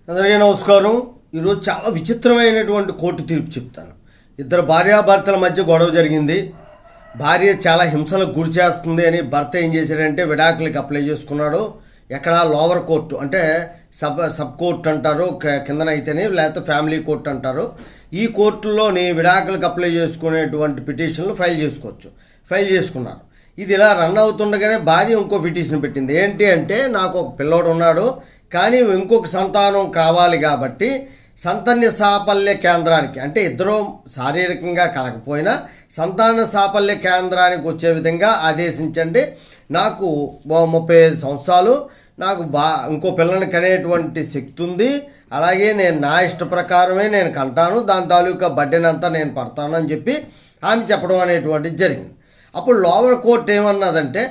అందరికీ నమస్కారం. ఈరోజు చాలా విచిత్రమైనటువంటి కోర్టు తీర్పు చెప్తాను. ఇద్దరు భార్యాభర్తల మధ్య గొడవ జరిగింది. భార్య చాలా హింసలకు గురి చేస్తుంది అని భర్త ఏం చేశాడంటే విడాకులకి అప్లై చేసుకున్నాడు. ఎక్కడ లోవర్ కోర్టు అంటే సబ్ కోర్టు అంటారు కిందనైతేనే, లేకపోతే ఫ్యామిలీ కోర్టు అంటారు. ఈ కోర్టులోని విడాకులకు అప్లై చేసుకునేటువంటి పిటిషన్లు ఫైల్ చేసుకున్నారు. ఇది ఇలా రన్ అవుతుండగానే భార్య ఇంకో పిటిషన్ పెట్టింది. ఏంటి అంటే, నాకు ఒక పిల్లోడు ఉన్నాడు, కానీ ఇంకొక సంతానం కావాలి కాబట్టి సంతాన సాఫల్య కేంద్రానికి, అంటే ఇద్దరు శారీరకంగా కాకపోయినా సంతాన సాఫల్య కేంద్రానికి వచ్చే విధంగా ఆదేశించండి. నాకు 35 సంవత్సరాలు, నాకు ఇంకో పిల్లల్ని కనేటువంటి శక్తి ఉంది, అలాగే నేను నా ఇష్ట ప్రకారమే నేను కంటాను, దాని తాలూకా బడ్డెనంతా నేను పడతాను అని చెప్పి ఆమె చెప్పడం అనేటువంటిది జరిగింది. అప్పుడు లోవర్ కోర్టు ఏమన్నదంటే,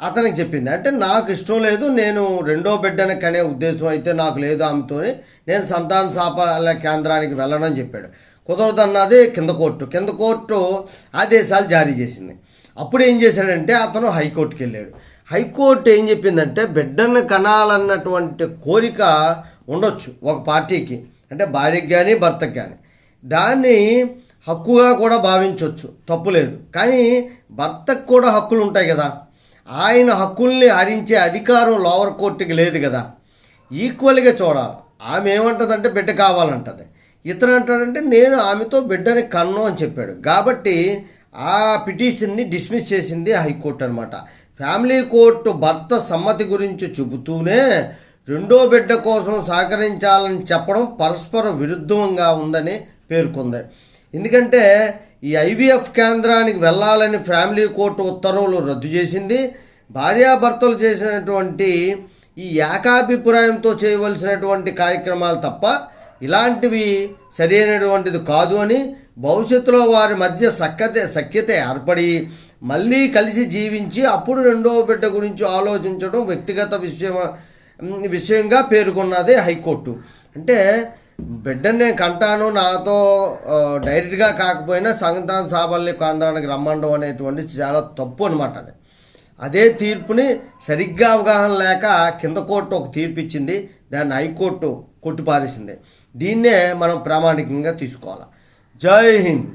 అతనికి చెప్పింది అంటే, నాకు ఇష్టం లేదు, నేను రెండో బిడ్డని కనే ఉద్దేశం అయితే నాకు లేదు, ఆమెతోని నేను సంతాన సాఫల్య కేంద్రానికి వెళ్ళనని చెప్పాడు. కుదరదన్నది కింద కోర్టు ఆదేశాలు జారీ చేసింది. అప్పుడు ఏం చేశాడంటే, అతను హైకోర్టుకి వెళ్ళాడు. హైకోర్టు ఏం చెప్పిందంటే, బిడ్డను కనాలన్నటువంటి కోరిక ఉండొచ్చు ఒక పార్టీకి, అంటే భార్యకి కానీ భర్తకి కానీ, దాన్ని హక్కుగా కూడా భావించవచ్చు, తప్పులేదు. కానీ భర్తకు కూడా హక్కులు ఉంటాయి కదా, ఆయన హక్కుల్ని హరించే అధికారం లోవర్ కోర్టుకి లేదు కదా. ఈక్వల్గా చూడాలి. ఆమె ఏమంటుందంటే బిడ్డ కావాలంటది, ఇతను అంటాడంటే నేను ఆమెతో బిడ్డని కన్ను అని చెప్పాడు. కాబట్టి ఆ పిటిషన్ని డిస్మిస్ చేసింది హైకోర్టు అనమాట. ఫ్యామిలీ కోర్టు భర్త సమ్మతి గురించి చెబుతూనే రెండో బిడ్డ కోసం సహకరించాలని చెప్పడం పరస్పర విరుద్ధంగా ఉందని పేర్కొంది. ఎందుకంటే ఈ ఐవీఎఫ్ కేంద్రానికి వెళ్ళాలని ఫ్యామిలీ కోర్టు ఉత్తర్వులు రద్దు చేసింది. భార్యాభర్తలు చేసినటువంటి ఈ ఏకాభిప్రాయంతో చేయవలసినటువంటి కార్యక్రమాలు తప్ప ఇలాంటివి సరైనటువంటిది కాదు అని, భవిష్యత్తులో వారి మధ్య సఖ్యత ఏర్పడి మళ్ళీ కలిసి జీవించి అప్పుడు రెండో బిడ్డ గురించి ఆలోచించడం వ్యక్తిగత విషయంగా పేర్కొన్నదే హైకోర్టు. అంటే బిడ్డని నేను కంటాను, నాతో డైరెక్ట్గా కాకపోయినా సంతాన సాఫల్య కేంద్రానికి రమ్మండం అనేటువంటి చాలా తప్పు అనమాట. అదే తీర్పుని సరిగ్గా అవగాహన లేక కింద కోర్టు ఒక తీర్పు ఇచ్చింది, దాన్ని హైకోర్టు కొట్టిపారేసింది. దీన్నే మనం ప్రామాణికంగా తీసుకోవాలి. జై హింద్.